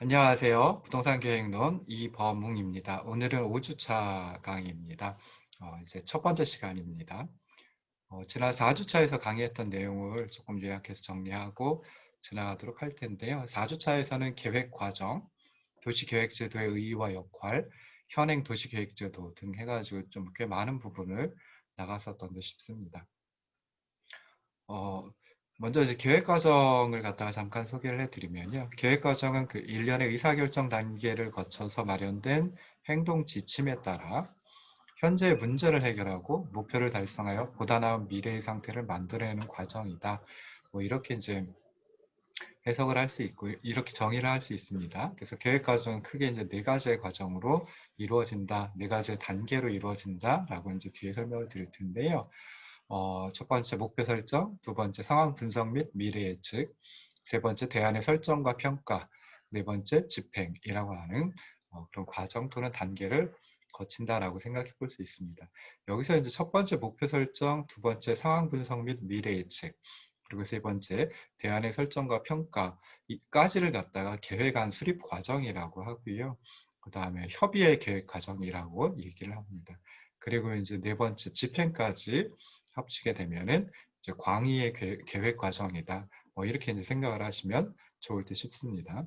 안녕하세요. 부동산 계획론 이범웅입니다. 오늘은 5주차 강의입니다. 이제 첫 번째 시간입니다. 지난 4주차에서 강의했던 내용을 조금 요약해서 정리하고 지나가도록 할 텐데요. 4주차에서는 계획 과정, 도시계획제도의 의의와 역할, 현행 도시계획제도 등 해가지고 좀 꽤 많은 부분을 나갔었던 듯 싶습니다. 어, 먼저 이제 계획 과정을 갖다가 잠깐 소개를 해드리면요. 계획 과정은 그 일련의 의사결정 단계를 거쳐서 마련된 행동 지침에 따라 현재의 문제를 해결하고 목표를 달성하여 보다 나은 미래의 상태를 만들어내는 과정이다. 뭐 이렇게 이제 해석을 할 수 있고 이렇게 정의를 할 수 있습니다. 그래서 계획 과정은 크게 이제 네 가지의 과정으로 이루어진다, 네 가지의 단계로 이루어진다라고 이제 뒤에 설명을 드릴 텐데요. 첫 번째 목표 설정, 두 번째 상황 분석 및 미래 예측, 세 번째 대안의 설정과 평가, 네 번째 집행이라고 하는 그런 과정 또는 단계를 거친다라고 생각해 볼 수 있습니다. 여기서 이제 첫 번째 목표 설정, 두 번째 상황 분석 및 미래 예측, 그리고 세 번째 대안의 설정과 평가까지를 갖다가 계획안 수립 과정이라고 하고요. 그 다음에 협의의 계획 과정이라고 얘기를 합니다. 그리고 이제 네 번째 집행까지 합치게 되면은 이제 광의의 계획 과정이다. 이렇게 이제 생각을 하시면 좋을 듯 싶습니다.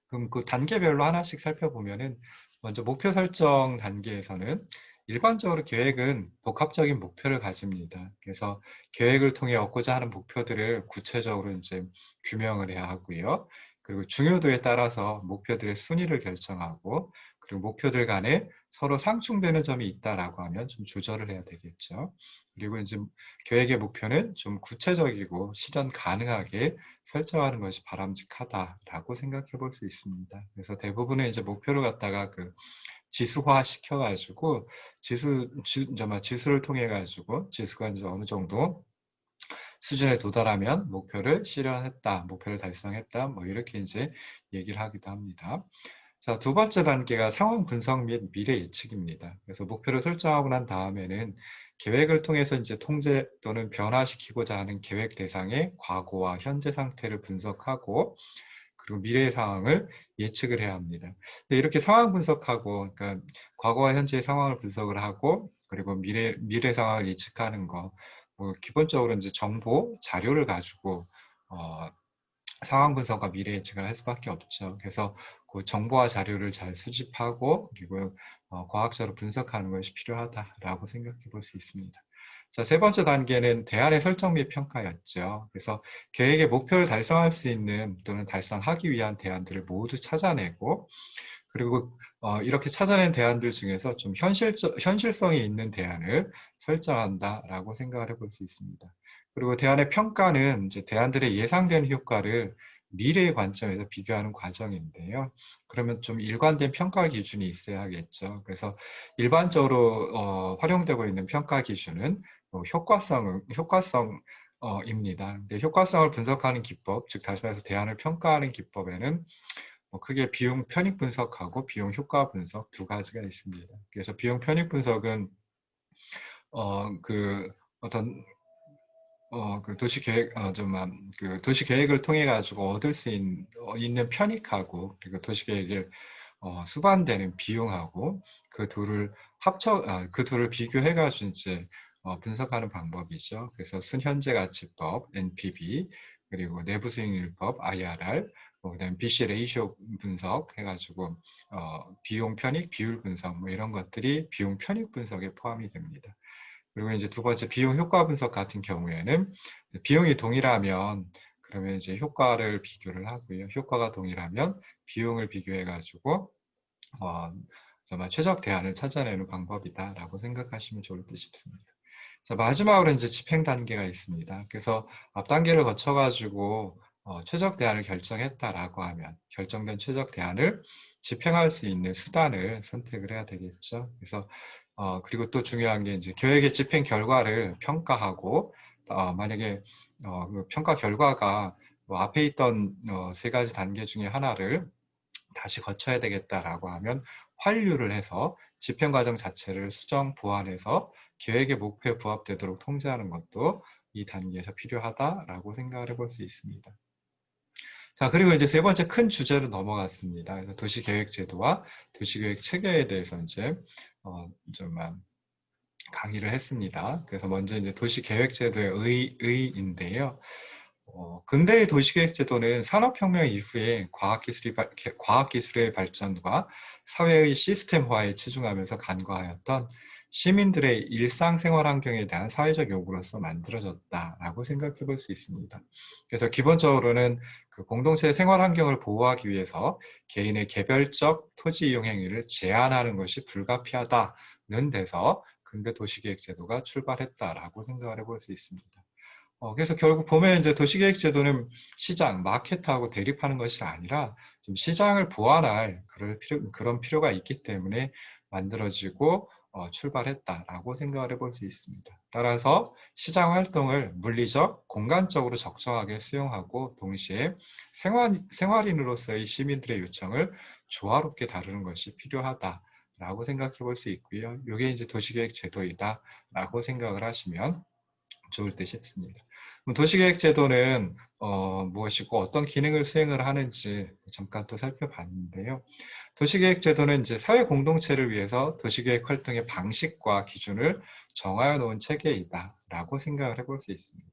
그럼 그 단계별로 하나씩 살펴보면은 먼저 목표 설정 단계에서는 일반적으로 계획은 복합적인 목표를 가집니다. 그래서 계획을 통해 얻고자 하는 목표들을 구체적으로 이제 규명을 해야 하고요. 그리고 중요도에 따라서 목표들의 순위를 결정하고, 그리고 목표들 간에 서로 상충되는 점이 있다라고 하면 좀 조절을 해야 되겠죠. 그리고 이제 계획의 목표는 좀 구체적이고 실현 가능하게 설정하는 것이 바람직하다라고 생각해 볼 수 있습니다. 그래서 대부분의 이제 목표를 갖다가 그 지수화 시켜가지고 지수를 통해 가지고 지수가 이제 어느 정도 수준에 도달하면 목표를 실현했다, 목표를 달성했다, 뭐 이렇게 이제 얘기를 하기도 합니다. 자, 두 번째 단계가 상황 분석 및 미래 예측입니다. 그래서 목표를 설정하고 난 다음에는 계획을 통해서 이제 통제 또는 변화시키고자 하는 계획 대상의 과거와 현재 상태를 분석하고, 그리고 미래 상황을 예측을 해야 합니다. 이렇게 상황 분석하고, 그러니까 과거와 현재의 상황을 분석을 하고, 그리고 미래 상황을 예측하는 거, 뭐 기본적으로 이제 정보, 자료를 가지고 어, 상황 분석과 미래 예측을 할 수밖에 없죠. 그래서 그 정보와 자료를 잘 수집하고, 그리고 과학적으로 분석하는 것이 필요하다라고 생각해 볼 수 있습니다. 자, 세 번째 단계는 대안의 설정 및 평가였죠. 그래서 계획의 목표를 달성할 수 있는 또는 달성하기 위한 대안들을 모두 찾아내고, 그리고 이렇게 찾아낸 대안들 중에서 좀 현실성이 있는 대안을 설정한다라고 생각을 해볼 수 있습니다. 그리고 대안의 평가는 이제 대안들의 예상된 효과를 미래의 관점에서 비교하는 과정인데요. 그러면 좀 일관된 평가 기준이 있어야겠죠. 그래서 일반적으로 활용되고 있는 평가 기준은 효과성입니다. 근데 효과성을 분석하는 기법, 즉 다시 말해서 대안을 평가하는 기법에는 크게 비용 편익 분석하고 비용 효과 분석 두 가지가 있습니다. 그래서 비용 편익 분석은 그 어떤 그 도시 계획 그 도시 계획을 통해 가지고 얻을 수 있는 편익하고, 그리고 도시 계획을 수반되는 비용하고 그 둘을 비교해 가지고 이제 분석하는 방법이죠. 그래서 순현재 가치법 (NPV), 그리고 내부 수익률법 (IRR), 그다음에 BC 레이쇼 분석 해가지고 비용 편익 비율 분석 뭐 이런 것들이 비용 편익 분석에 포함이 됩니다. 그리고 이제 두 번째 비용 효과 분석 같은 경우에는 비용이 동일하면 그러면 이제 효과를 비교를 하고요. 효과가 동일하면 비용을 비교해 가지고 정말 최적 대안을 찾아내는 방법이다라고 생각하시면 좋을 듯 싶습니다. 자, 마지막으로 이제 집행 단계가 있습니다. 그래서 앞 단계를 거쳐 가지고 최적 대안을 결정했다라고 하면 결정된 최적 대안을 집행할 수 있는 수단을 선택을 해야 되겠죠. 그래서 그리고 또 중요한 게 이제 계획의 집행 결과를 평가하고, 만약에 그 평가 결과가 뭐 앞에 있던 세 가지 단계 중에 하나를 다시 거쳐야 되겠다라고 하면 환류를 해서 집행 과정 자체를 수정 보완해서 계획의 목표에 부합되도록 통제하는 것도 이 단계에서 필요하다라고 생각을 해볼 수 있습니다. 자, 그리고 이제 세 번째 큰 주제로 넘어갔습니다. 그래서 도시계획제도와 도시계획 체계에 대해서 이제 좀 강의를 했습니다. 그래서 먼저 이제 도시계획제도의 의의인데요. 근대의 도시계획제도는 산업혁명 이후에 과학기술의 발전과 사회의 시스템화에 치중하면서 간과하였던 시민들의 일상생활 환경에 대한 사회적 요구로서 만들어졌다라고 생각해 볼 수 있습니다. 그래서 기본적으로는 그 공동체의 생활 환경을 보호하기 위해서 개인의 개별적 토지 이용 행위를 제한하는 것이 불가피하다는 데서 근대 도시계획제도가 출발했다라고 생각을 해볼 수 있습니다. 그래서 결국 보면 이제 도시계획제도는 시장, 마켓하고 대립하는 것이 아니라 좀 시장을 보완할 그런 필요가 있기 때문에 만들어지고 출발했다라고 생각을 해볼 수 있습니다. 따라서 시장 활동을 물리적, 공간적으로 적정하게 수용하고 동시에 생활인으로서의 시민들의 요청을 조화롭게 다루는 것이 필요하다라고 생각해 볼 수 있고요. 이게 이제 도시계획제도이다라고 생각을 하시면 좋을 듯 싶습니다. 도시계획제도는 무엇이고 어떤 기능을 수행을 하는지 잠깐 또 살펴봤는데요. 도시계획제도는 이제 사회 공동체를 위해서 도시계획 활동의 방식과 기준을 정하여 놓은 체계이다라고 생각을 해볼 수 있습니다.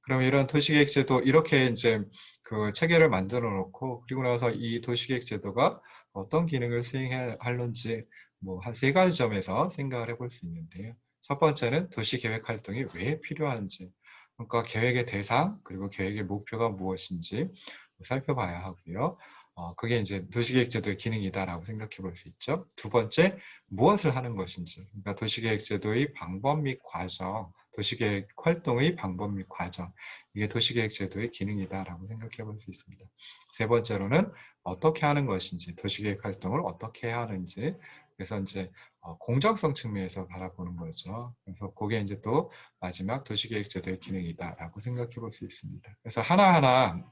그럼 이런 도시계획제도 이렇게 이제 그 체계를 만들어 놓고 그리고 나서 이 도시계획제도가 어떤 기능을 수행하는지 뭐 한 세 가지 점에서 생각을 해볼 수 있는데요. 첫 번째는 도시계획 활동이 왜 필요한지, 그러니까 계획의 대상 그리고 계획의 목표가 무엇인지 살펴봐야 하고요. 그게 이제 도시계획제도의 기능이다라고 생각해 볼 수 있죠. 두 번째, 무엇을 하는 것인지, 그러니까 도시계획제도의 방법 및 과정, 도시계획 활동의 방법 및 과정, 이게 도시계획제도의 기능이다라고 생각해 볼 수 있습니다. 세 번째로는 어떻게 하는 것인지, 도시계획 활동을 어떻게 해야 하는지, 그래서 이제 공정성 측면에서 바라보는 거죠. 그래서 그게 이제 또 마지막 도시계획제도의 기능이다라고 생각해 볼 수 있습니다. 그래서 하나하나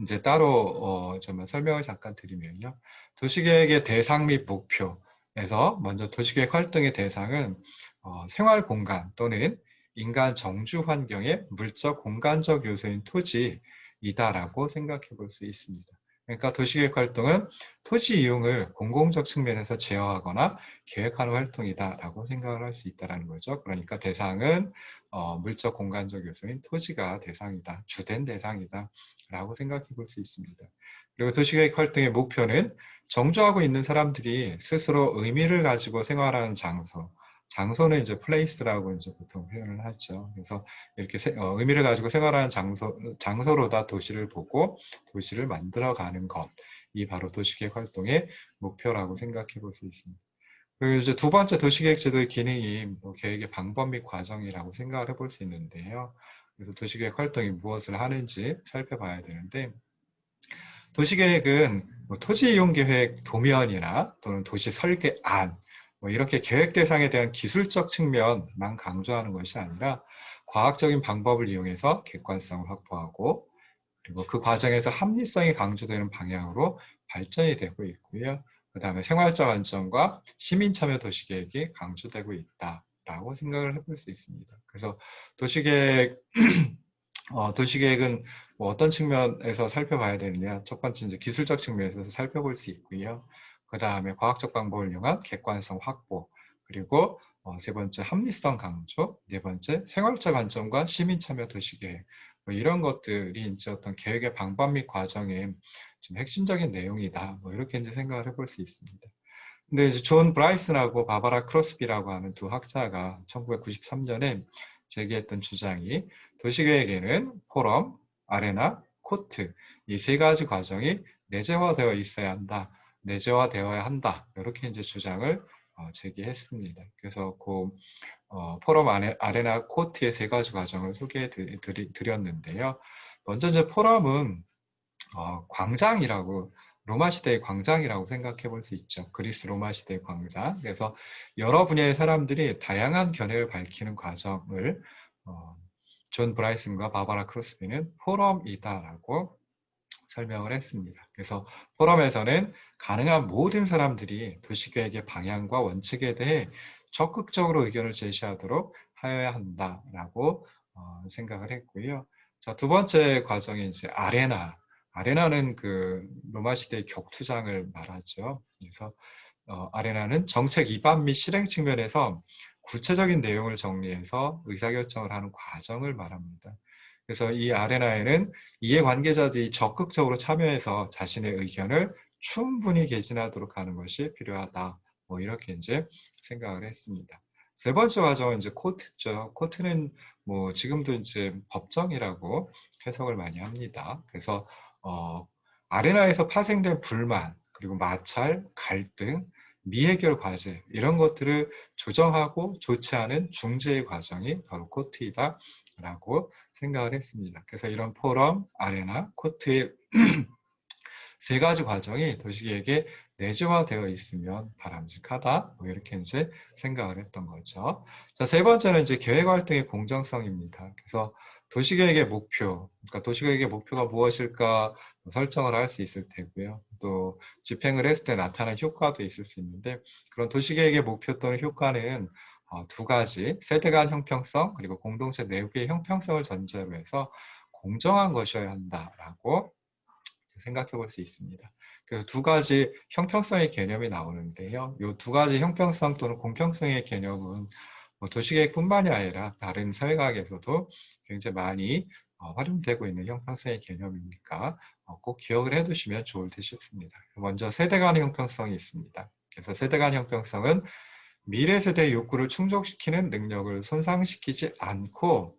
이제 따로 좀 설명을 잠깐 드리면요. 도시계획의 대상 및 목표에서 먼저 도시계획 활동의 대상은 생활 공간 또는 인간 정주 환경의 물적 공간적 요소인 토지이다라고 생각해 볼 수 있습니다. 그러니까 도시계획 활동은 토지 이용을 공공적 측면에서 제어하거나 계획하는 활동이다라고 생각을 할 수 있다는 거죠. 그러니까 대상은 물적 공간적 요소인 토지가 대상이다, 주된 대상이다 라고 생각해 볼 수 있습니다. 그리고 도시계획 활동의 목표는 정주하고 있는 사람들이 스스로 의미를 가지고 생활하는 장소는 이제 플레이스라고 이제 보통 표현을 하죠. 그래서 이렇게 의미를 가지고 생활하는 장소로다 도시를 보고 도시를 만들어가는 것이 바로 도시계획 활동의 목표라고 생각해 볼 수 있습니다. 그리고 이제 두 번째 도시계획 제도의 기능이 뭐 계획의 방법 및 과정이라고 생각을 해볼 수 있는데요. 그래서 도시계획 활동이 무엇을 하는지 살펴봐야 되는데, 도시계획은 뭐 토지 이용 계획 도면이나 또는 도시 설계안, 뭐 이렇게 계획 대상에 대한 기술적 측면만 강조하는 것이 아니라 과학적인 방법을 이용해서 객관성을 확보하고 그리고 그 과정에서 합리성이 강조되는 방향으로 발전이 되고 있고요. 그 다음에 생활적 안정과 시민 참여 도시계획이 강조되고 있다라고 생각을 해볼 수 있습니다. 그래서 도시계획은 뭐 어떤 측면에서 살펴봐야 되느냐. 첫 번째 이제 기술적 측면에서 살펴볼 수 있고요. 그 다음에 과학적 방법을 이용한 객관성 확보, 그리고 세 번째 합리성 강조, 네 번째 생활적 안정과 시민 참여 도시계획. 뭐 이런 것들이 이제 어떤 계획의 방법 및 과정의 좀 핵심적인 내용이다. 뭐 이렇게 이제 생각을 해볼 수 있습니다. 근데 이제 존 브라이슨하고 바바라 크로스비라고 하는 두 학자가 1993년에 제기했던 주장이 도시계획에는 포럼, 아레나, 코트 이 세 가지 과정이 내재화되어 있어야 한다. 내재화되어야 한다. 이렇게 이제 주장을 제기했습니다. 그래서 그 포럼 아레나 코트의 세 가지 과정을 소개해 드렸는데요. 먼저 이제 포럼은 광장이라고 로마 시대의 광장이라고 생각해 볼 수 있죠. 그리스 로마 시대의 광장. 그래서 여러 분야의 사람들이 다양한 견해를 밝히는 과정을 존 브라이슨과 바바라 크로스비는 포럼이다라고 설명을 했습니다. 그래서 포럼에서는 가능한 모든 사람들이 도시계획의 방향과 원칙에 대해 적극적으로 의견을 제시하도록 하여야 한다라고 생각을 했고요. 자, 두 번째 과정이 이제 아레나. 아레나는 그 로마 시대의 격투장을 말하죠. 그래서 아레나는 정책 입안 및 실행 측면에서 구체적인 내용을 정리해서 의사결정을 하는 과정을 말합니다. 그래서 이 아레나에는 이해관계자들이 적극적으로 참여해서 자신의 의견을 충분히 개진하도록 하는 것이 필요하다. 뭐 이렇게 이제 생각을 했습니다. 세 번째 과정은 이제 코트죠. 코트는 뭐 지금도 이제 법정이라고 해석을 많이 합니다. 그래서 아레나에서 파생된 불만, 그리고 마찰, 갈등, 미해결 과제 이런 것들을 조정하고 조치하는 중재의 과정이 바로 코트이다라고 생각을 했습니다. 그래서 이런 포럼, 아레나, 코트의 세 가지 과정이 도시계획에 내재화되어 있으면 바람직하다. 뭐 이렇게 이제 생각을 했던 거죠. 자, 세 번째는 이제 계획 활동의 공정성입니다. 그래서 도시계획의 목표, 그러니까 도시계획의 목표가 무엇일까 설정을 할 수 있을 테고요. 또 집행을 했을 때 나타나는 효과도 있을 수 있는데 그런 도시계획의 목표 또는 효과는 두 가지, 세대 간 형평성 그리고 공동체 내부의 형평성을 전제로 해서 공정한 것이어야 한다라고 생각해 볼 수 있습니다. 그래서 두 가지 형평성의 개념이 나오는데요. 이 두 가지 형평성 또는 공평성의 개념은 뭐 도시계획뿐만이 아니라 다른 사회과학에서도 굉장히 많이 활용되고 있는 형평성의 개념이니까 꼭 기억을 해두시면 좋을 듯 싶습니다. 먼저 세대 간의 형평성이 있습니다. 그래서 세대 간 형평성은 미래 세대의 욕구를 충족시키는 능력을 손상시키지 않고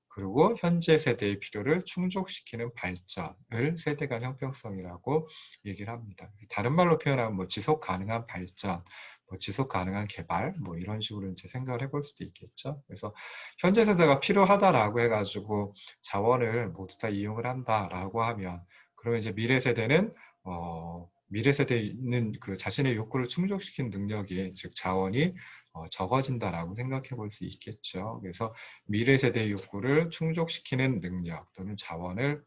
그리고 현재 세대의 필요를 충족시키는 발전을 세대 간 형평성이라고 얘기를 합니다. 다른 말로 표현하면 뭐 지속 가능한 발전, 뭐 지속 가능한 개발, 뭐 이런 식으로 이제 생각을 해볼 수도 있겠죠. 그래서 현재 세대가 필요하다라고 해가지고 자원을 모두 다 이용을 한다라고 하면, 그러면 이제 미래 세대는 미래 세대에 있는 그 자신의 욕구를 충족시키는 능력이, 즉 자원이 적어진다라고 생각해 볼 수 있겠죠. 그래서 미래 세대의 욕구를 충족시키는 능력 또는 자원을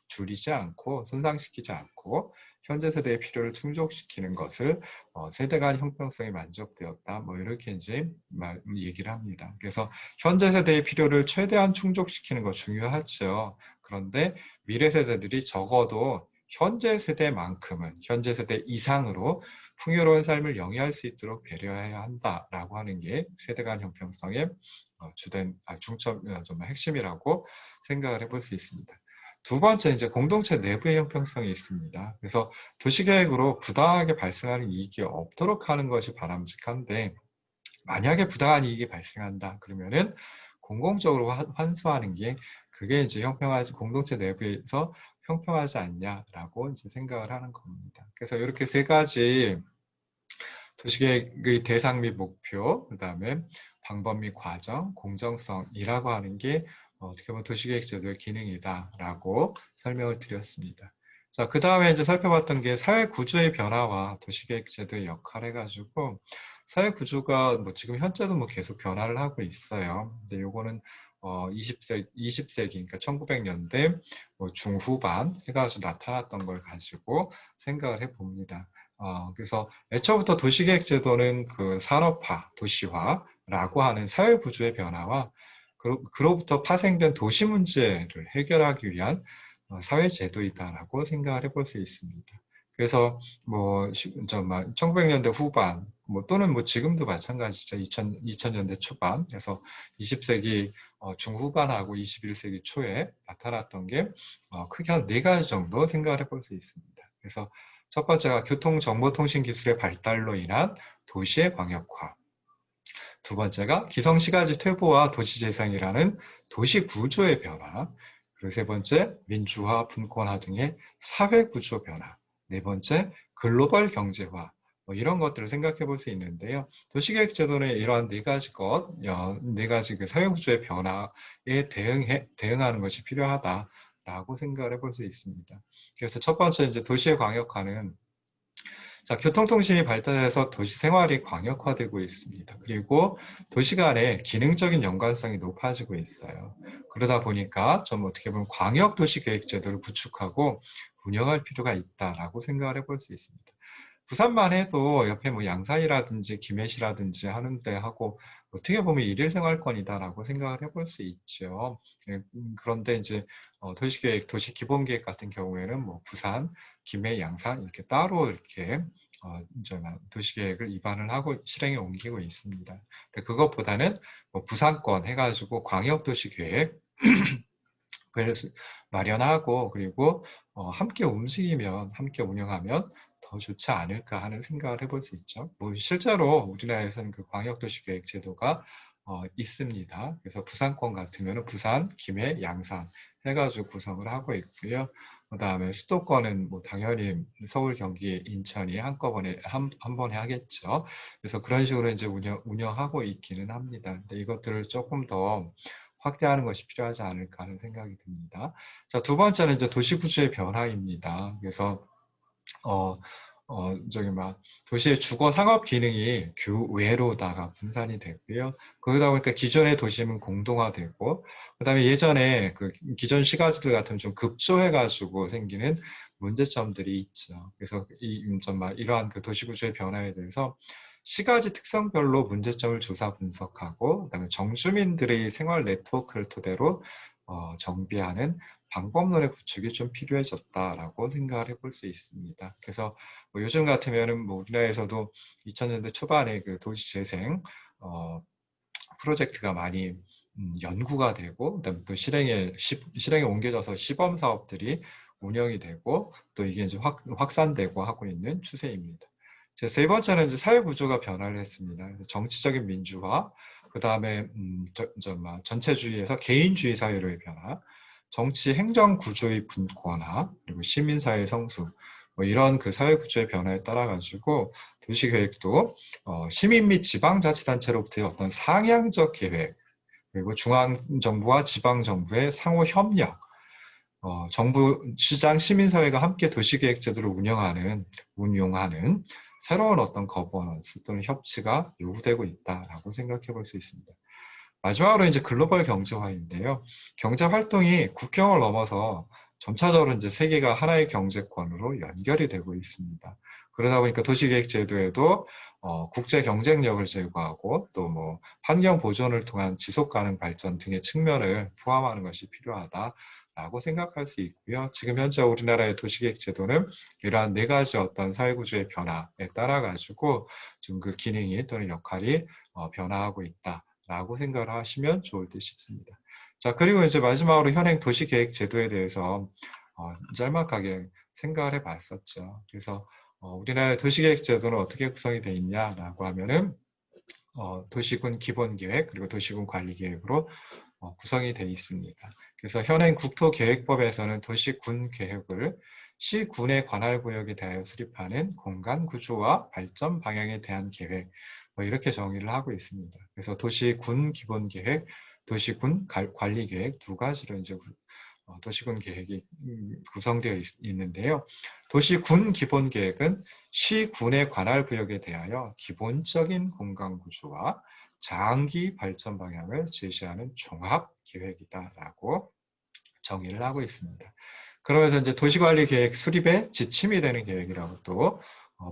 줄이지 않고 손상시키지 않고 현재 세대의 필요를 충족시키는 것을 세대 간 형평성이 만족되었다. 뭐 이렇게 이제 얘기를 합니다. 그래서 현재 세대의 필요를 최대한 충족시키는 거 중요하죠. 그런데 미래 세대들이 적어도 현재 세대만큼은 현재 세대 이상으로 풍요로운 삶을 영위할 수 있도록 배려해야 한다라고 하는 게 세대 간 형평성의 주된 중점 정말 핵심이라고 생각을 해볼 수 있습니다. 두 번째 이제 공동체 내부의 형평성이 있습니다. 그래서 도시계획으로 부당하게 발생하는 이익이 없도록 하는 것이 바람직한데 만약에 부당한 이익이 발생한다 그러면은 공공적으로 환수하는 게 그게 이제 형평하지 공동체 내부에서 형평하지 않냐라고 이제 생각을 하는 겁니다. 그래서 이렇게 세 가지 도시계획의 대상 및 목표, 그 다음에 방법 및 과정, 공정성이라고 하는 게 어떻게 보면 도시계획 제도의 기능이다라고 설명을 드렸습니다. 자, 그 다음에 이제 살펴봤던 게 사회 구조의 변화와 도시계획 제도의 역할 해가지고 사회 구조가 뭐 지금 현재도 뭐 계속 변화를 하고 있어요. 근데 요거는 20세기, 그러니까 1900년대 뭐 중후반 해가지고 나타났던 걸 가지고 생각을 해봅니다. 그래서 애초부터 도시계획 제도는 그 산업화, 도시화라고 하는 사회 구조의 변화와 그로부터 파생된 도시 문제를 해결하기 위한 사회 제도이다라고 생각을 해볼 수 있습니다. 그래서 뭐 1900년대 후반 뭐 또는 뭐 지금도 마찬가지죠. 2000년대 초반 그래서 20세기 중후반하고 21세기 초에 나타났던 게 크게 한 네 가지 정도 생각을 해볼 수 있습니다. 그래서 첫 번째가 교통정보통신 기술의 발달로 인한 도시의 광역화. 두 번째가 기성시가지 퇴보와 도시재생이라는 도시 구조의 변화. 그리고 세 번째, 민주화, 분권화 등의 사회 구조 변화. 네 번째, 글로벌 경제화. 뭐 이런 것들을 생각해 볼 수 있는데요. 도시계획 제도는 이러한 네 가지 그 사회 구조의 변화에 대응하는 것이 필요하다라고 생각을 해볼 수 있습니다. 그래서 첫 번째 이제 도시의 광역화는 자, 교통통신이 발달해서 도시 생활이 광역화되고 있습니다. 그리고 도시 간의 기능적인 연관성이 높아지고 있어요. 그러다 보니까 좀 어떻게 보면 광역도시계획 제도를 구축하고 운영할 필요가 있다라고 생각을 해볼 수 있습니다. 부산만 해도 옆에 뭐 양산이라든지 김해시라든지 하는데 하고 어떻게 보면 일일 생활권이다라고 생각을 해볼 수 있죠. 그런데 이제 도시계획, 도시기본계획 같은 경우에는 뭐 부산, 김해, 양산 이렇게 따로 이렇게 이제 도시계획을 입안을 하고 실행에 옮기고 있습니다. 근데 그것보다는 뭐 부산권 해가지고 광역도시계획 그래서 마련하고 그리고 함께 움직이면 함께 운영하면 더 좋지 않을까 하는 생각을 해볼 수 있죠. 뭐 실제로 우리나라에서는 그 광역도시계획 제도가 있습니다. 그래서 부산권 같으면 부산, 김해, 양산 해가지고 구성을 하고 있고요. 그 다음에 수도권은 뭐 당연히 서울, 경기, 인천이 한꺼번에 한 번에 하겠죠. 그래서 그런 식으로 이제 운영하고 있기는 합니다. 근데 이것들을 조금 더 확대하는 것이 필요하지 않을까 하는 생각이 듭니다. 자, 두 번째는 이제 도시구조의 변화입니다. 그래서 저기 막 도시의 주거 상업 기능이 교외로다가 분산이 되고요. 그러다 보니까 기존의 도심은 공동화되고, 그다음에 예전에 그 기존 시가지들 같은 좀 급조해가지고 생기는 문제점들이 있죠. 그래서 이러한 그 도시구조의 변화에 대해서 시가지 특성별로 문제점을 조사 분석하고, 그다음에 정주민들의 생활 네트워크를 토대로 정비하는 방법론의 구축이 좀 필요해졌다라고 생각을 해볼 수 있습니다. 그래서 뭐 요즘 같으면은 뭐 우리나라에서도 2000년대 초반에 그 도시재생 프로젝트가 많이 연구가 되고 그다음에 또 실행에 옮겨져서 시범 사업들이 운영이 되고 또 이게 이제 확산되고 하고 있는 추세입니다. 세 번째는 이제 사회 구조가 변화를 했습니다. 정치적인 민주화, 그 다음에 전체주의에서 개인주의 사회로의 변화, 정치 행정 구조의 분권화, 그리고 시민사회 성숙, 뭐 이런 그 사회 구조의 변화에 따라 가지고 도시계획도 시민 및 지방자치단체로부터의 어떤 상향적 계획, 그리고 중앙정부와 지방정부의 상호 협력, 정부, 시장, 시민사회가 함께 도시계획 제도를 운용하는 새로운 어떤 거버넌스 또는 협치가 요구되고 있다라고 생각해 볼 수 있습니다. 마지막으로 이제 글로벌 경제화인데요. 경제 활동이 국경을 넘어서 점차적으로 이제 세계가 하나의 경제권으로 연결이 되고 있습니다. 그러다 보니까 도시계획 제도에도 국제 경쟁력을 제고하고 또 뭐 환경 보존을 통한 지속 가능 발전 등의 측면을 포함하는 것이 필요하다라고 생각할 수 있고요. 지금 현재 우리나라의 도시계획 제도는 이러한 네 가지 어떤 사회구조의 변화에 따라 가지고 좀 그 기능이 또는 역할이 변화하고 있다. 라고 생각을 하시면 좋을 듯 싶습니다. 자, 그리고 이제 마지막으로 현행 도시계획 제도에 대해서 짤막하게 생각을 해봤었죠. 그래서 우리나라의 도시계획 제도는 어떻게 구성이 되어 있냐라고 하면은 도시군 기본계획 그리고 도시군 관리계획으로 구성이 되어 있습니다. 그래서 현행 국토계획법에서는 도시군 계획을 시군의 관할구역에 대하여 수립하는 공간 구조와 발전 방향에 대한 계획 뭐 이렇게 정의를 하고 있습니다. 그래서 도시군 기본계획, 도시군 관리계획 두 가지로 이제 도시군 계획이 구성되어 있는데요. 도시군 기본계획은 시군의 관할구역에 대하여 기본적인 공간 구조와 장기 발전 방향을 제시하는 종합 계획이다라고 정의를 하고 있습니다. 그러면서 이제 도시관리 계획 수립의 지침이 되는 계획이라고 또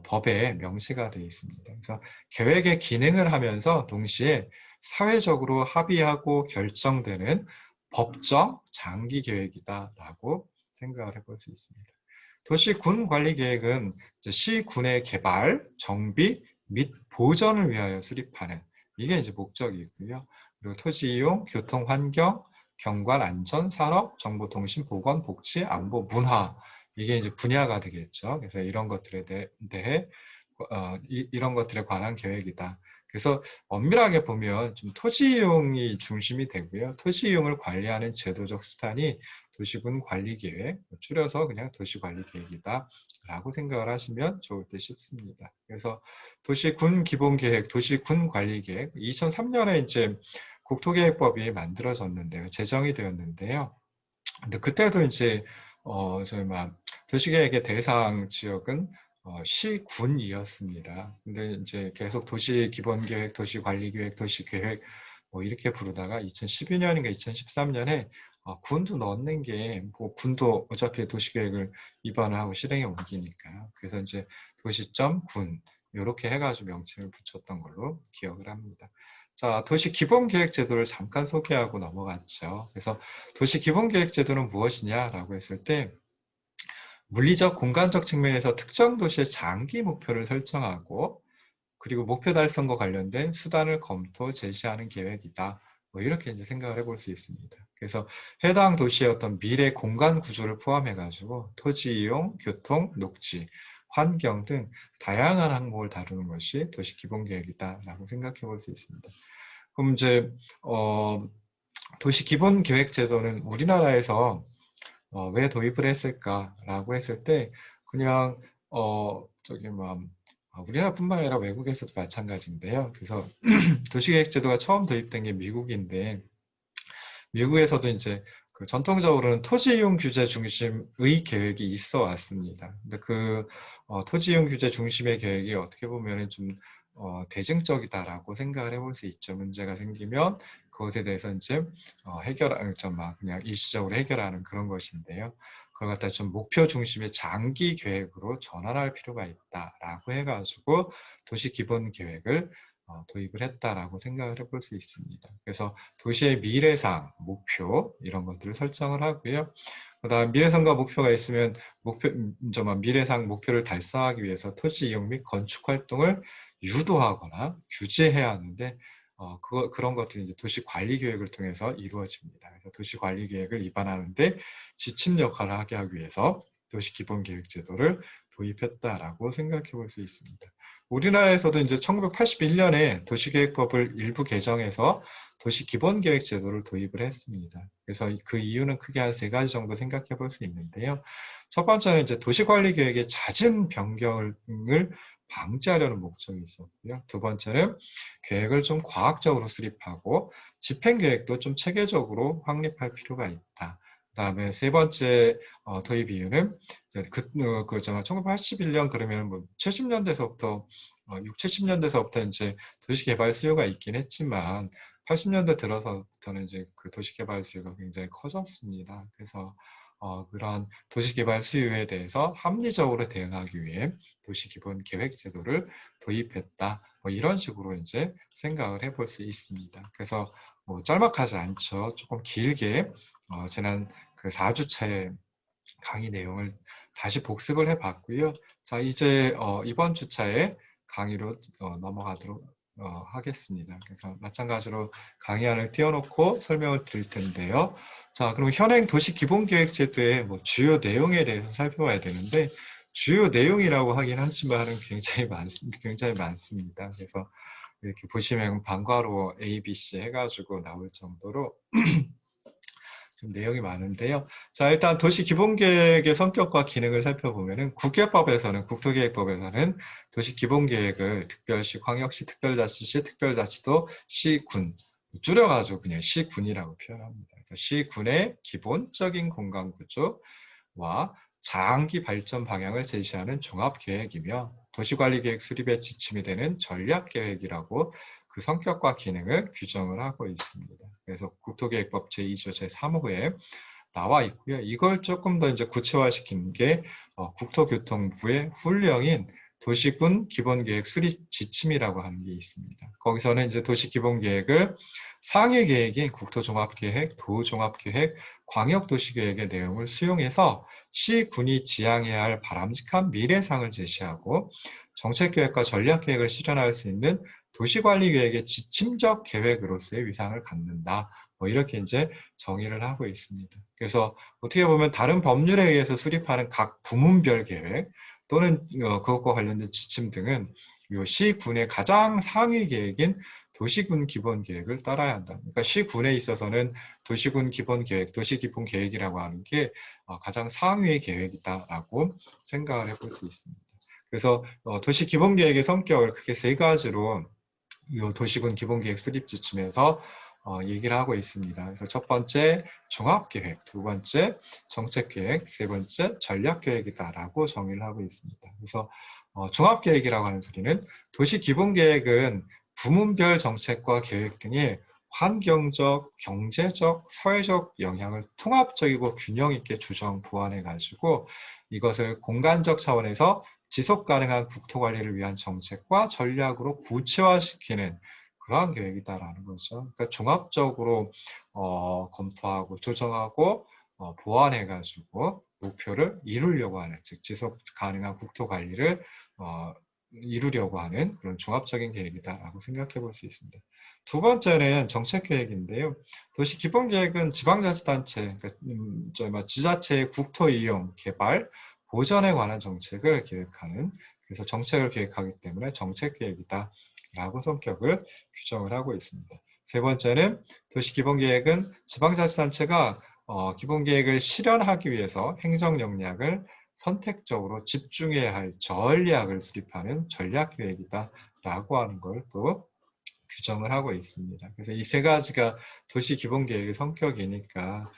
법에 명시가 되어 있습니다. 그래서 계획의 기능을 하면서 동시에 사회적으로 합의하고 결정되는 법정 장기 계획이다라고 생각을 해볼 수 있습니다. 도시군 관리 계획은 시군의 개발, 정비 및 보전을 위하여 수립하는 이게 이제 목적이고요. 그리고 토지 이용, 교통 환경, 경관, 안전, 산업, 정보통신, 보건, 복지, 안보, 문화 이게 이제 분야가 되겠죠. 그래서 이런 것들에 대해 이런 것들에 관한 계획이다. 그래서 엄밀하게 보면 좀 토지 이용이 중심이 되고요. 토지 이용을 관리하는 제도적 수단이 도시군 관리계획, 줄여서 그냥 도시관리계획이다 라고 생각을 하시면 좋을 듯 싶습니다. 그래서 도시군 기본계획, 도시군 관리계획 2003년에 이제 국토계획법이 만들어졌는데요. 제정이 되었는데요. 근데 그때도 이제 저희 막 도시계획의 대상 지역은 시군이었습니다. 근데 이제 계속 도시기본계획, 도시관리계획, 도시계획 뭐 이렇게 부르다가 2012년인가 2013년에 군도 넣는 게 뭐 군도 어차피 도시계획을 입안을 하고 실행에 옮기니까요. 그래서 이제 도시점 군 이렇게 해가지고 명칭을 붙였던 걸로 기억을 합니다. 자, 도시기본계획제도를 잠깐 소개하고 넘어갔죠. 그래서 도시기본계획제도는 무엇이냐라고 했을 때 물리적, 공간적 측면에서 특정 도시의 장기 목표를 설정하고 그리고 목표 달성과 관련된 수단을 검토, 제시하는 계획이다. 뭐 이렇게 이제 생각을 해볼 수 있습니다. 그래서 해당 도시의 어떤 미래 공간 구조를 포함해가지고 토지 이용, 교통, 녹지, 환경 등 다양한 항목을 다루는 것이 도시 기본 계획이다라고 생각해 볼 수 있습니다. 그럼 이제 도시 기본 계획 제도는 우리나라에서 왜 도입을 했을까라고 했을 때 그냥 저기 뭐 우리나라뿐만 아니라 외국에서도 마찬가지인데요. 그래서 도시계획제도가 처음 도입된 게 미국인데 미국에서도 이제 그 전통적으로는 토지 이용 규제 중심의 계획이 있어 왔습니다. 근데 그 토지 이용 규제 중심의 계획이 어떻게 보면은 좀 대증적이다라고 생각을 해볼 수 있죠. 문제가 생기면 그것에 대해서 이제 좀막 그냥 일시적으로 해결하는 그런 것인데요. 그걸 갖다 좀 목표 중심의 장기 계획으로 전환할 필요가 있다라고 해가지고 도시 기본 계획을 도입을 했다라고 생각을 해볼 수 있습니다. 그래서 도시의 미래상, 목표 이런 것들을 설정을 하고요. 그다음 미래상과 목표가 있으면 미래상 목표를 달성하기 위해서 토지 이용 및 건축 활동을 유도하거나 규제해야 하는데 그런 것들이 이제 도시 관리 계획을 통해서 이루어집니다. 그래서 도시 관리 계획을 입안하는데 지침 역할을 하게 하기 위해서 도시 기본 계획 제도를 도입했다라고 생각해 볼 수 있습니다. 우리나라에서도 이제 1981년에 도시계획법을 일부 개정해서 도시기본계획제도를 도입을 했습니다. 그래서 그 이유는 크게 한 세 가지 정도 생각해 볼 수 있는데요. 첫 번째는 이제 도시관리계획의 잦은 변경을 방지하려는 목적이 있었고요. 두 번째는 계획을 좀 과학적으로 수립하고 집행계획도 좀 체계적으로 확립할 필요가 있다. 그다음에 세 번째 도입 이유는 1981년 그러면 뭐 70년대서부터 6, 70년대서부터 이제 도시개발 수요가 있긴 했지만 80년대 들어서부터는 이제 그 도시개발 수요가 굉장히 커졌습니다. 그래서 그런 도시개발 수요에 대해서 합리적으로 대응하기 위해 도시기본계획제도를 도입했다. 뭐 이런 식으로 이제 생각을 해볼 수 있습니다. 그래서 뭐 짤막하지 않죠. 조금 길게 지난 그 4주차의 강의 내용을 다시 복습을 해봤고요. 자, 이제 이번 주차에 강의로 넘어가도록 하겠습니다. 그래서 마찬가지로 강의안을 띄워놓고 설명을 드릴 텐데요. 자, 그럼 현행 도시기본계획제도의 뭐 주요 내용에 대해서 살펴봐야 되는데 주요 내용이라고 하긴 하지만 굉장히 많습니다. 그래서 이렇게 보시면 방과로 A, B, C 해가지고 나올 정도로 좀 내용이 많은데요. 자, 일단 도시 기본계획의 성격과 기능을 살펴보면은 국토계획법에서는 도시 기본계획을 특별시, 광역시, 특별자치시, 특별자치도, 시군 줄여가지고 그냥 시군이라고 표현합니다. 그래서 시군의 기본적인 공간구조와 장기 발전 방향을 제시하는 종합계획이며 도시관리계획 수립의 지침이 되는 전략계획이라고 그 성격과 기능을 규정을 하고 있습니다. 그래서 국토계획법 제2조 제3호에 나와 있고요. 이걸 조금 더 이제 구체화시킨 게 국토교통부의 훈령인 도시군 기본계획 수립 지침이라고 하는 게 있습니다. 거기서는 이제 도시기본계획을 상위 계획인 국토종합계획, 도종합계획, 광역도시계획의 내용을 수용해서 시군이 지향해야 할 바람직한 미래상을 제시하고 정책계획과 전략계획을 실현할 수 있는 도시관리계획의 지침적 계획으로서의 위상을 갖는다. 뭐 이렇게 이제 정의를 하고 있습니다. 그래서 어떻게 보면 다른 법률에 의해서 수립하는 각 부문별 계획 또는 그것과 관련된 지침 등은 이 시군의 가장 상위 계획인 도시군 기본 계획을 따라야 한다. 그러니까 시군에 있어서는 도시군 기본 계획, 도시 기본 계획이라고 하는 게 가장 상위의 계획이다라고 생각을 해볼 수 있습니다. 그래서 도시 기본 계획의 성격을 크게 세 가지로 이 도시군 기본계획 수립 지침에서 얘기를 하고 있습니다. 그래서 첫 번째 종합계획, 두 번째 정책계획, 세 번째 전략계획이다라고 정의를 하고 있습니다. 그래서 종합계획이라고 하는 소리는 도시 기본계획은 부문별 정책과 계획 등의 환경적, 경제적, 사회적 영향을 통합적이고 균형 있게 조정, 보완해 가지고 이것을 공간적 차원에서 지속 가능한 국토 관리를 위한 정책과 전략으로 구체화시키는 그러한 계획이다라는 거죠. 그러니까 종합적으로 검토하고 조정하고 보완해 가지고 목표를 이루려고 하는, 즉 지속 가능한 국토 관리를 이루려고 하는 그런 종합적인 계획이다라고 생각해 볼 수 있습니다. 두 번째는 정책 계획인데요. 도시 기본 계획은 지방자치단체, 그러니까 지자체의 국토 이용, 개발, 보전에 관한 정책을 계획하는, 그래서 정책을 계획하기 때문에 정책 계획이다라고 성격을 규정을 하고 있습니다. 세 번째는 도시 기본 계획은 지방자치단체가 기본 계획을 실현하기 위해서 행정 역량을 선택적으로 집중해야 할 전략을 수립하는 전략 계획이다라고 하는 걸 또 규정을 하고 있습니다. 그래서 이 세 가지가 도시 기본 계획의 성격이니까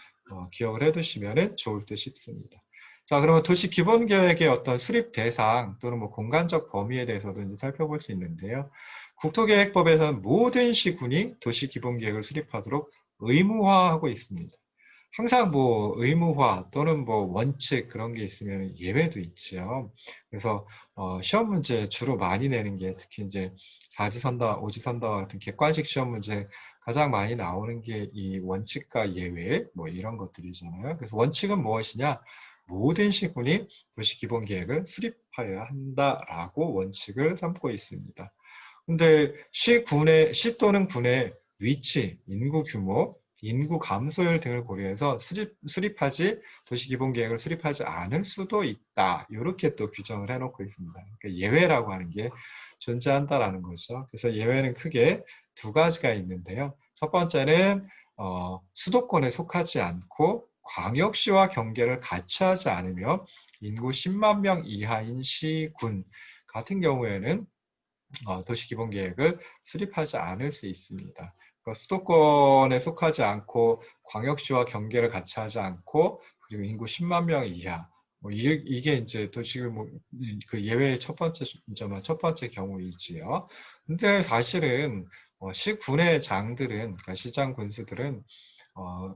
기억을 해두시면 좋을 듯 싶습니다. 자, 그러면 도시 기본 계획의 어떤 수립 대상 또는 뭐 공간적 범위에 대해서도 이제 살펴볼 수 있는데요. 국토계획법에서는 모든 시군이 도시 기본 계획을 수립하도록 의무화하고 있습니다. 항상 뭐 의무화 또는 뭐 원칙 그런 게 있으면 예외도 있죠. 그래서 시험 문제 주로 많이 내는 게 특히 이제 사지선다, 오지선다 같은 객관식 시험 문제 가장 많이 나오는 게 이 원칙과 예외 뭐 이런 것들이잖아요. 그래서 원칙은 무엇이냐? 모든 시군이 도시기본계획을 수립하여야 한다라고 원칙을 삼고 있습니다. 근데 시 또는 군의 위치, 인구 규모, 인구 감소율 등을 고려해서 수립하지 도시기본계획을 수립하지 않을 수도 있다. 이렇게 또 규정을 해놓고 있습니다. 그러니까 예외라고 하는 게 존재한다라는 거죠. 그래서 예외는 크게 두 가지가 있는데요. 첫 번째는 수도권에 속하지 않고 광역시와 경계를 같이 하지 않으며 인구 10만 명 이하인 시, 군 같은 경우에는 도시기본계획을 수립하지 않을 수 있습니다. 그러니까 수도권에 속하지 않고 광역시와 경계를 같이 하지 않고 그리고 인구 10만 명 이하 뭐 이게 이제 그 예외의 첫 번째 경우이지요. 근데 사실은 시군의 장들은 그러니까 시장 군수들은 어,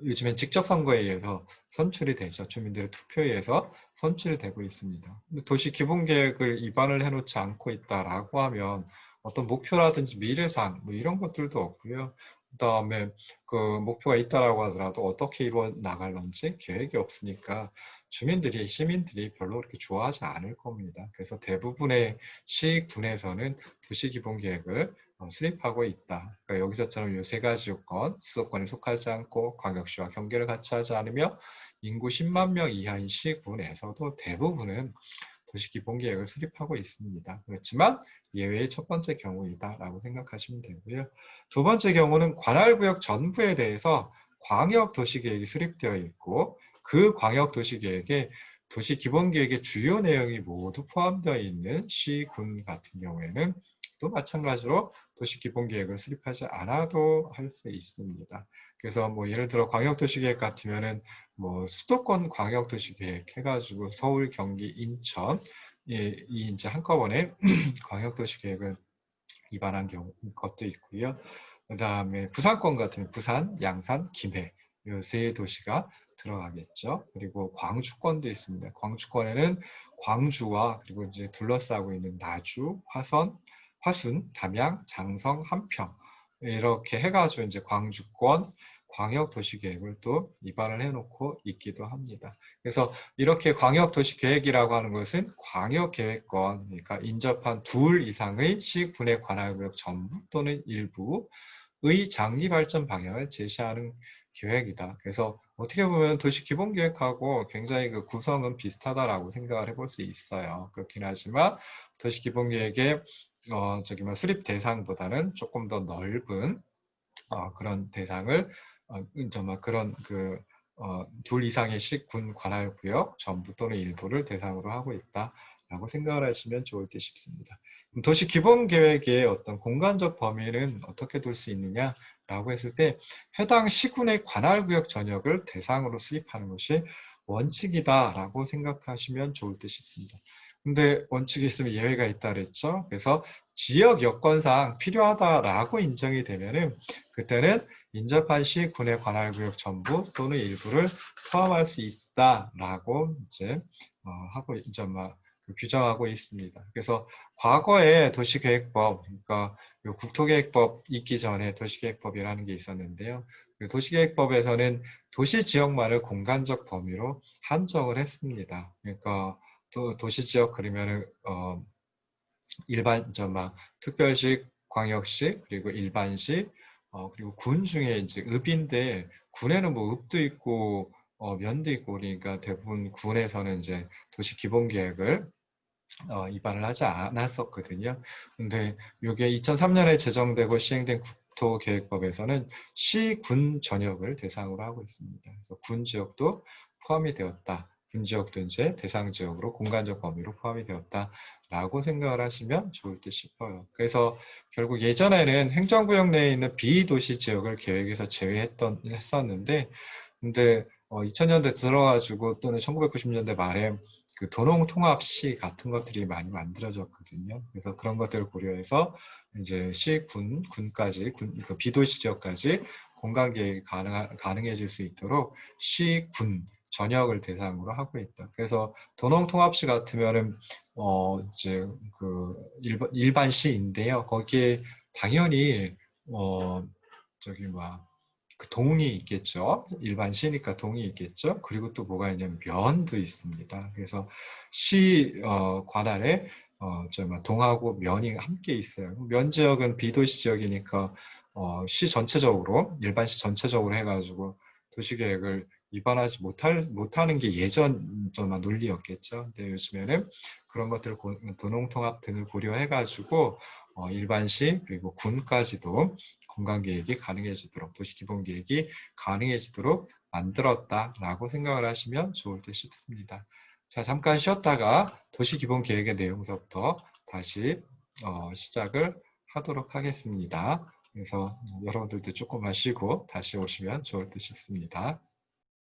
요즘엔 직접 선거에 의해서 선출이 되죠. 주민들의 투표에 의해서 선출이 되고 있습니다. 근데 도시 기본 계획을 입안을 해놓지 않고 있다라고 하면 어떤 목표라든지 미래상 뭐 이런 것들도 없고요. 그다음에 그 목표가 있다라고 하더라도 어떻게 이루어 나갈런지 계획이 없으니까 시민들이 별로 그렇게 좋아하지 않을 겁니다. 그래서 대부분의 시군에서는 도시 기본 계획을 수립하고 있다. 그러니까 여기서처럼 이 세 가지 요건, 수도권에 속하지 않고 광역시와 경계를 같이 하지 않으며 인구 10만 명 이하인 시군에서도 대부분은 도시기본계획을 수립하고 있습니다. 그렇지만 예외의 첫 번째 경우이다라고 생각하시면 되고요. 두 번째 경우는 관할구역 전부에 대해서 광역도시계획이 수립되어 있고 그 광역도시계획에 도시기본계획의 주요 내용이 모두 포함되어 있는 시, 군 같은 경우에는 또 마찬가지로 도시기본계획을 수립하지 않아도 할 수 있습니다. 그래서 뭐 예를 들어 광역도시계획 같으면은 뭐 수도권 광역도시계획 해가지고 서울, 경기, 인천 이 이제 한꺼번에 광역도시계획을 입안한 것도 있고요. 그 다음에 부산권 같으면 부산, 양산, 김해 이 세 도시가 들어가겠죠. 그리고 광주권도 있습니다. 광주권에는 광주와 그리고 이제 둘러싸고 있는 나주, 화순, 담양, 장성, 한평 이렇게 해가지고 이제 광주권 광역도시계획을 또 입안을 해놓고 있기도 합니다. 그래서 이렇게 광역도시계획이라고 하는 것은 광역계획권, 그러니까 인접한 둘 이상의 시군의 관할구역 전부 또는 일부의 장기발전 방향을 제시하는 계획이다. 그래서 어떻게 보면 도시기본계획하고 굉장히 그 구성은 비슷하다라고 생각을 해볼 수 있어요. 그렇긴 하지만 도시기본계획의 수립 대상보다는 조금 더 넓은 그런 대상을 그런 둘 이상의 시군 관할구역 전부 또는 일부를 대상으로 하고 있다라고 생각을 하시면 좋을 듯 싶습니다. 도시 기본 계획의 어떤 공간적 범위는 어떻게 둘 수 있느냐라고 했을 때 해당 시군의 관할구역 전역을 대상으로 수립하는 것이 원칙이다라고 생각하시면 좋을 듯 싶습니다. 근데 원칙이 있으면 예외가 있다 그랬죠. 그래서 지역 여건상 필요하다라고 인정이 되면은 그때는 인접한 시 군의 관할구역 전부 또는 일부를 포함할 수 있다라고 이제 하고 이제 규정하고 있습니다. 그래서 과거에 도시계획법, 그러니까 국토계획법 있기 전에 도시계획법이라는 게 있었는데요. 그 도시계획법에서는 도시 지역만을 공간적 범위로 한정을 했습니다. 그러니까 또 도시지역 그러면은 일반 특별식, 광역식, 그리고 일반식, 그리고 군 중에 이제 읍인데 군에는 뭐 읍도 있고 면도 있고 그러니까 대부분 군에서는 이제 도시 기본 계획을 입안을 하지 않았었거든요. 근데 이게 2003년에 제정되고 시행된 국토계획법에서는 시, 군 전역을 대상으로 하고 있습니다. 그래서 군 지역도 포함이 되었다. 군 지역도 이제 대상 지역으로 공간적 범위로 포함이 되었다라고 생각을 하시면 좋을 듯 싶어요. 그래서 결국 예전에는 행정구역 내에 있는 비도시 지역을 계획에서 했었는데, 근데 2000년대 들어가지고 또는 1990년대 말에 그 도농통합시 같은 것들이 많이 만들어졌거든요. 그래서 그런 것들을 고려해서 이제 시, 군까지, 그 비도시 지역까지 공간 계획이 가능해질 수 있도록 시, 군 전역을 대상으로 하고 있다. 그래서 도농통합시 같으면은 이제 그 일반 시인데요. 거기에 당연히 저기 그 동이 있겠죠. 일반 시니까 동이 있겠죠. 그리고 또 뭐가 있냐면 면도 있습니다. 그래서 시 관할에 동하고 면이 함께 있어요. 면 지역은 비도시 지역이니까 시 전체적으로 일반 시 전체적으로 해가지고 도시계획을 위반하지 못하는 게 예전 논리였겠죠. 근데 요즘에는 그런 것들을 도농통합 등을 고려해가지고 일반시 그리고 군까지도 공간계획이 가능해지도록 도시기본계획이 가능해지도록 만들었다라고 생각을 하시면 좋을 듯 싶습니다. 자, 잠깐 쉬었다가 도시기본계획의 내용서부터 다시 시작을 하도록 하겠습니다. 그래서 여러분들도 조금만 쉬고 다시 오시면 좋을 듯 싶습니다.